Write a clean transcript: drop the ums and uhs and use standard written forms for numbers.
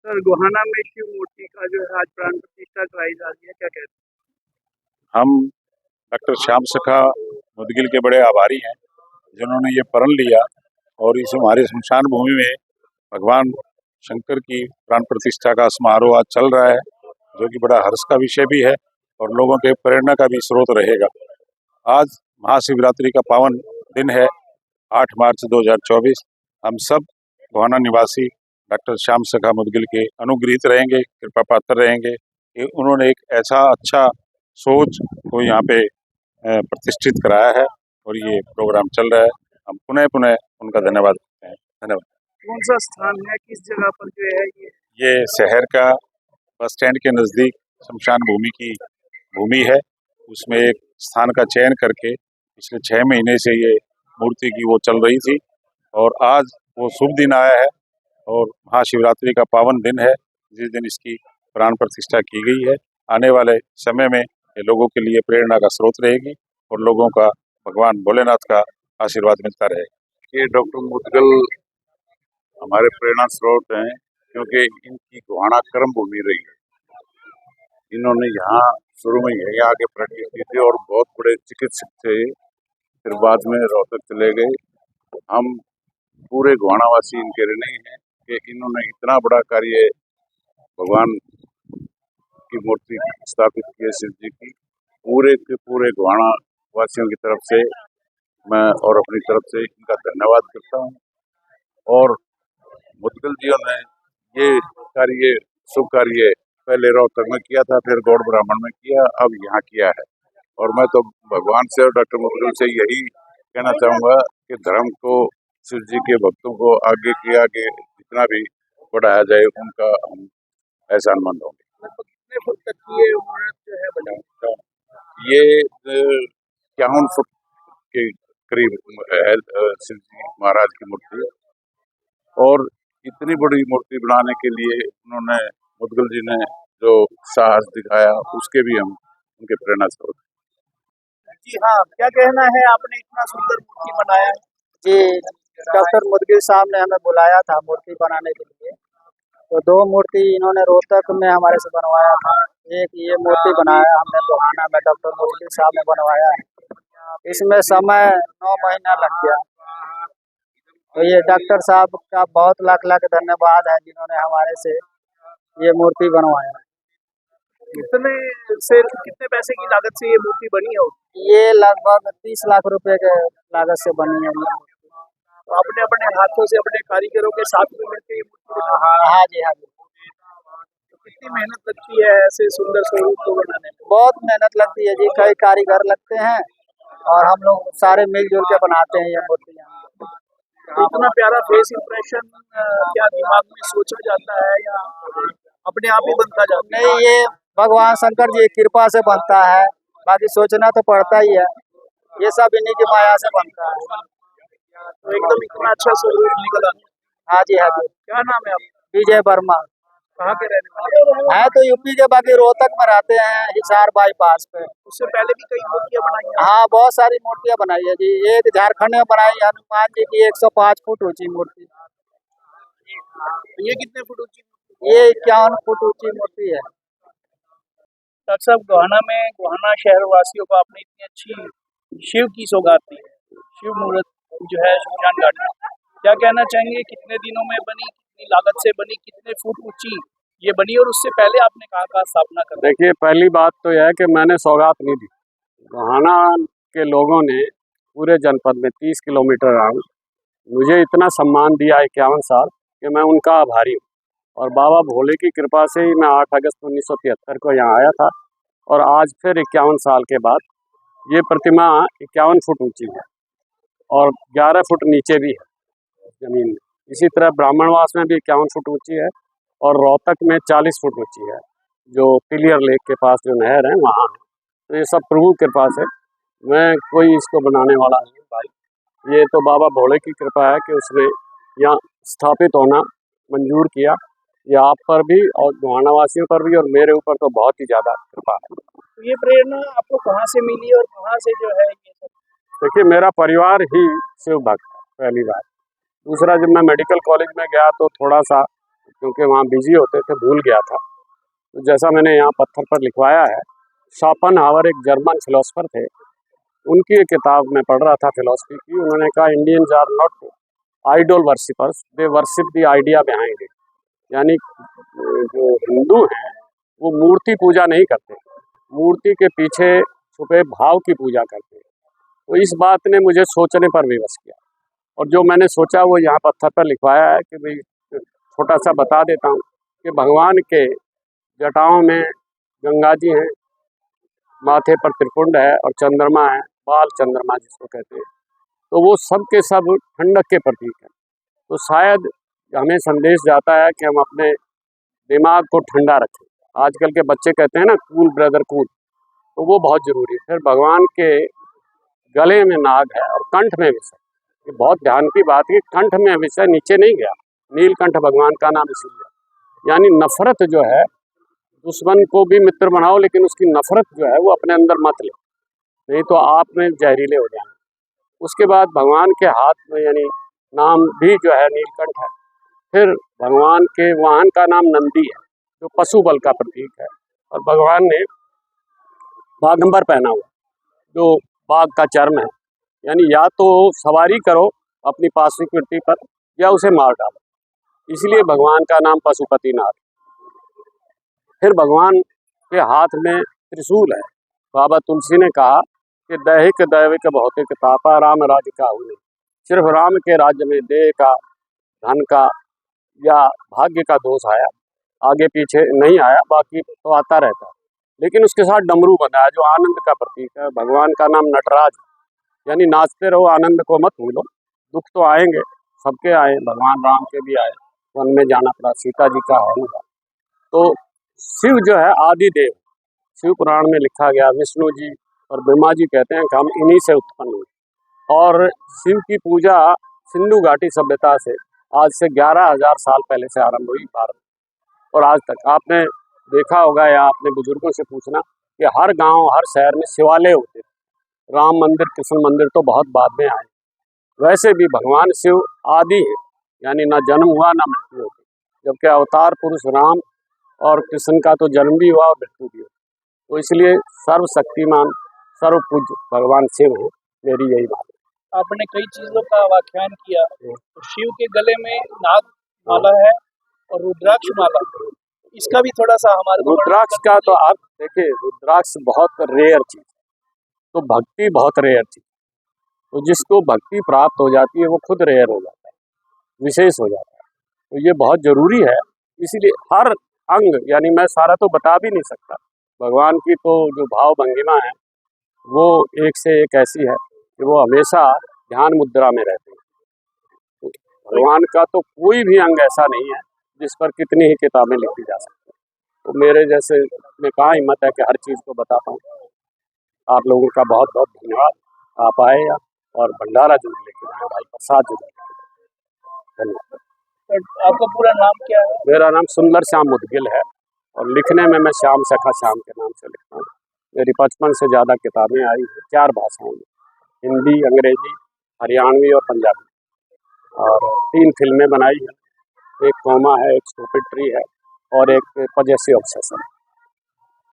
Sir Gohana में शिव मूर्ति का जो है आज प्राण प्रतिष्ठा कराई जा रही है, क्या कहते हैं? हम डॉक्टर श्याम सखा मुदगिल के बड़े आभारी हैं जिन्होंने ये प्रण लिया और इस हमारे शमशान भूमि में भगवान शंकर की प्राण प्रतिष्ठा का समारोह आज चल रहा है, जो कि बड़ा हर्ष का विषय भी है और लोगों के प्रेरणा का भी स्रोत रहेगा। आज महाशिवरात्रि का पावन दिन है, 8 मार्च 2024। हम सब गोहाना निवासी डॉक्टर श्याम सखा मुदगिल के अनुग्रहित रहेंगे, कृपा पात्र रहेंगे कि उन्होंने एक ऐसा अच्छा सोच को यहाँ पे प्रतिष्ठित कराया है और ये प्रोग्राम चल रहा है। हम पुनः पुनः उनका धन्यवाद करते हैं। धन्यवाद। कौन सा स्थान है, किस जगह पर जो है ये शहर का बस स्टैंड के नज़दीक शमशान भूमि की भूमि है। उसमें एक स्थान का चयन करके पिछले 6 महीने से ये मूर्ति की वो चल रही थी और आज वो शुभ दिन आया है और महाशिवरात्रि का पावन दिन है, जिस दिन इसकी प्राण प्रतिष्ठा की गई है। आने वाले समय में ये लोगों के लिए प्रेरणा का स्रोत रहेगी और लोगों का भगवान भोलेनाथ का आशीर्वाद मिलता रहेगा। ये डॉक्टर मुदगिल हमारे प्रेरणा स्रोत हैं, क्योंकि इनकी गोहाना कर्म भूमि रही है। इन्होंने यहाँ शुरू में यहीं आके प्रैक्टिस की थी और बहुत बड़े चिकित्सक थे, फिर बाद में रोहतक चले गए। हम पूरे गोहाना वासी इनके ऋणी हैं कि इन्होंने इतना बड़ा कार्य भगवान की मूर्ति स्थापित की है शिव जी की। पूरे के पूरे गोहाना वासियों की तरफ से मैं और अपनी तरफ से इनका धन्यवाद करता हूँ। और मुदगिल जी ने ये कार्य शुभ कार्य पहले रोहतक में किया था, फिर गौड़ ब्राह्मण में किया, अब यहाँ किया है। और मैं तो भगवान से और डॉक्टर मुदगिल से यही कहना चाहूँगा कि धर्म को, शिव जी के भक्तों को आगे जितना भी बढ़ाया जाए, उनका हम एहसानमंद होंगे। कितने फुट तक की ये इमारत जो है बनी? ये 51 फुट के करीब है शिव जी महाराज की मूर्ति। और इतनी बड़ी मूर्ति बनाने के लिए उन्होंने, मुदगिल जी ने जो साहस दिखाया, उसके भी हम उनके प्रेरणा स्रोत। जी हाँ, क्या कहना है, आपने इतना सुंदर मूर्ति बनाया है? जी, डॉक्टर मुदगिल साहब ने हमें बुलाया था मूर्ति बनाने के लिए, तो 2 मूर्ति इन्होंने रोहतक में हमारे से बनवाया था। एक ये मूर्ति बनाया हमने गोहाना में, डॉक्टर मुदगिल साहब ने बनवाया है। इसमें समय 9 महीना लग गया। तो ये डॉक्टर साहब का बहुत लाख लाख धन्यवाद है, जिन्होंने हमारे से ये मूर्ति बनवाया। कितने पैसे की लागत से ये मूर्ति बनी है? ये लगभग 30 लाख रुपए के लागत से बनी है। तो आपने अपने हाथों से अपने कारीगरों के साथ में मिलकर ये मूर्ति बनाई? हाँ जी, हाँ जी। तो कितनी मेहनत लगती है ऐसे सुंदर स्वरूप को बनाने में? बहुत मेहनत लगती है जी, कई कारीगर लगते हैं और हम लोग सारे मिलजुल के बनाते हैं ये मूर्तियाँ। तो इतना प्यारा फेस इंप्रेशन क्या दिमाग में सोचा जाता है या अपने आप ही बनता जाता है? नहीं, ये भगवान शंकर जी की कृपा से बनता है, बाकी सोचना तो पड़ता ही है। ये सब इन्हीं की माया से बनता है। तो एकदम इतना अच्छा स्वरूप निकला। हाँ जी, हाँ जी। क्या नाम है आपका? विजय वर्मा। कहाँ के रहने वाले है तो यूपी के, बाकी रोहतक में रहते हैं, हिसार बाईपास पे। उससे पहले भी कई मूर्तियाँ बनाई हैं? हाँ, बहुत सारी मूर्तियाँ बनाई है जी। एक झारखंड में बनाई हनुमान जी की 105 फुट ऊंची मूर्ति। ये कितने फुट ऊंची? ये 51 फुट ऊंची मूर्ति है। डॉक्टर साहब, गोहाना में गोहाना शहर वासियों को आपने इतनी अच्छी शिव की सौगात दी है, शिव मूर्त जो है शमशान घाट में, क्या कहना चाहेंगे? कितने दिनों में बनी, कितनी लागत से बनी, कितने फुट ऊंची ये बनी और उससे पहले आपने कहाँ स्थापना कर? देखिए, पहली बात तो यह है कि मैंने सौगात नहीं दी। गोहाना के लोगों ने पूरे जनपद में 30 किलोमीटर राउंड मुझे इतना सम्मान दिया 51 साल कि मैं उनका आभारी हूँ। और बाबा भोले की कृपा से ही मैं 8 अगस्त 1973 को यहाँ आया था और आज फिर 51 साल के बाद ये प्रतिमा 51 फुट ऊंची है और 11 फुट नीचे भी है जमीन में। इसी तरह ब्राह्मणवास में भी 51 फुट ऊंची है और रोहतक में 40 फुट ऊंची है, जो पिलियर लेक के पास जो नहर है वहाँ है। तो ये सब प्रभु के पास है, मैं कोई इसको बनाने वाला नहीं भाई। ये तो बाबा भोले की कृपा है कि उसने यहाँ स्थापित होना मंजूर किया। ये आप पर भी और गोहाना वासियों पर भी और मेरे ऊपर तो बहुत ही ज़्यादा कृपा है। तो ये प्रेरणा आपको कहाँ से मिली और कहाँ से जो है ये सब? देखिए, मेरा परिवार ही शिव भक्त है, पहली बात। दूसरा, जब मैं मेडिकल कॉलेज में गया तो थोड़ा सा क्योंकि वहाँ बिजी होते थे, भूल गया था। तो जैसा मैंने यहाँ पत्थर पर लिखवाया है, शोपेनहावर एक जर्मन फिलोसफर थे, उनकी एक किताब में पढ़ रहा था फिलोसफी की। उन्होंने कहा Indians are not idol worshippers, they worship the idea behind it. यानी जो हिंदू हैं वो मूर्ति पूजा नहीं करते, मूर्ति के पीछे छुपे भाव की पूजा करते हैं। तो इस बात ने मुझे सोचने पर विवश किया, और जो मैंने सोचा वो यहाँ पत्थर पर लिखवाया है कि भाई छोटा सा बता देता हूँ कि भगवान के जटाओं में गंगा जी हैं, माथे पर त्रिपुंड है और चंद्रमा है, बाल चंद्रमा जिसको कहते हैं। तो वो सब के सब ठंडक के प्रतीक हैं। तो शायद हमें संदेश जाता है कि हम अपने दिमाग को ठंडा रखें। आजकल के बच्चे कहते हैं ना कूल ब्रदर कूल, तो वो बहुत ज़रूरी है। फिर भगवान के गले में नाग है और कंठ में विषय, ये बहुत ध्यान की बात है। कंठ में विषय नीचे नहीं गया, नीलकंठ भगवान का नाम इसीलिए। यानी नफरत जो है, दुश्मन को भी मित्र बनाओ लेकिन उसकी नफरत जो है वो अपने अंदर मत ले, नहीं तो आप में जहरीले हो जाएंगे। उसके बाद भगवान के हाथ में यानी नाम भी जो है नीलकंठ है। फिर भगवान के वाहन का नाम नंदी है, जो पशु बल का प्रतीक है। और भगवान ने बागंबर पहना हुआ, जो बाघ का चर्म है। यानी या तो सवारी करो अपनी पार्श्विक पर या उसे मार डालो, इसलिए भगवान का नाम पशुपतिनाथ। फिर भगवान के हाथ में त्रिशूल है। बाबा तुलसी ने कहा कि दैहिक दैविक भौतिक तापा राम राज्य का हुए। सिर्फ राम के राज्य में देह का, धन का या भाग्य का दोष आया, आगे पीछे नहीं आया, बाकी तो आता रहता है। लेकिन उसके साथ डमरू बंधा है जो आनंद का प्रतीक है। भगवान का नाम नटराज, यानी नाचते रहो, आनंद को मत भूलो। दुख तो आएंगे, सबके आए, भगवान राम के भी आए, वन में जाना पड़ा, सीता जी का हरण हुआ। तो शिव जो है आदि देव, शिव पुराण में लिखा गया, विष्णु जी और ब्रह्मा जी कहते हैं कि हम इन्हीं से उत्पन्न हुए। और शिव की पूजा सिंधु घाटी सभ्यता से आज से 11,000 साल पहले से आरंभ हुई भारत, और आज तक आपने देखा होगा या अपने बुजुर्गों से पूछना कि हर गांव हर शहर में शिवालय होते थे। राम मंदिर कृष्ण मंदिर तो बहुत बाद में आए। वैसे भी भगवान शिव आदि है, यानी ना जन्म हुआ ना मृत्यु होती, जबकि अवतार पुरुष राम और कृष्ण का तो जन्म भी हुआ और मृत्यु भी हुआ। तो इसलिए सर्वशक्तिमान सर्वपूज्य भगवान शिव है, मेरी यही बात है। आपने कई चीजों का व्याख्यान किया। तो शिव के गले में नाग माला है और रुद्राक्ष माला, इसका भी थोड़ा सा हमारे को रुद्राक्ष का तो आप देखिए, रुद्राक्ष बहुत रेयर चीज, तो भक्ति बहुत रेयर चीज। तो जिसको भक्ति प्राप्त हो जाती है वो खुद रेयर हो जाता है, विशेष हो जाता है। तो ये बहुत जरूरी है। इसीलिए हर अंग, यानी मैं सारा तो बता भी नहीं सकता, भगवान की तो जो भाव भंगिमा है वो एक से एक ऐसी है कि वो हमेशा ध्यान मुद्रा में रहते हैं। तो भगवान का तो कोई भी अंग ऐसा नहीं है जिस पर कितनी ही किताबें लिखी जा सकती हैं। तो मेरे जैसे में कहाँ हिम्मत है कि हर चीज़ को बता पाऊँ। आप लोगों का बहुत बहुत धन्यवाद, आप आए और भंडारा जरूर लेके आए, भाई प्रसाद जरूर धन्यवाद। आपका पूरा नाम क्या है? मेरा नाम सुंदर श्याम मुदगिल है, और लिखने में मैं श्याम सखा श्याम के नाम से लिखता हूँ। मेरी 55 से ज़्यादा किताबें आई हैं 4 भाषाओं में, हिंदी, अंग्रेजी, हरियाणवी और पंजाबी, और 3 फिल्में बनाई हैं। एक कोमा है, एक स्टूपिड ट्री है और एक पजेसिव ऑब्सेशन।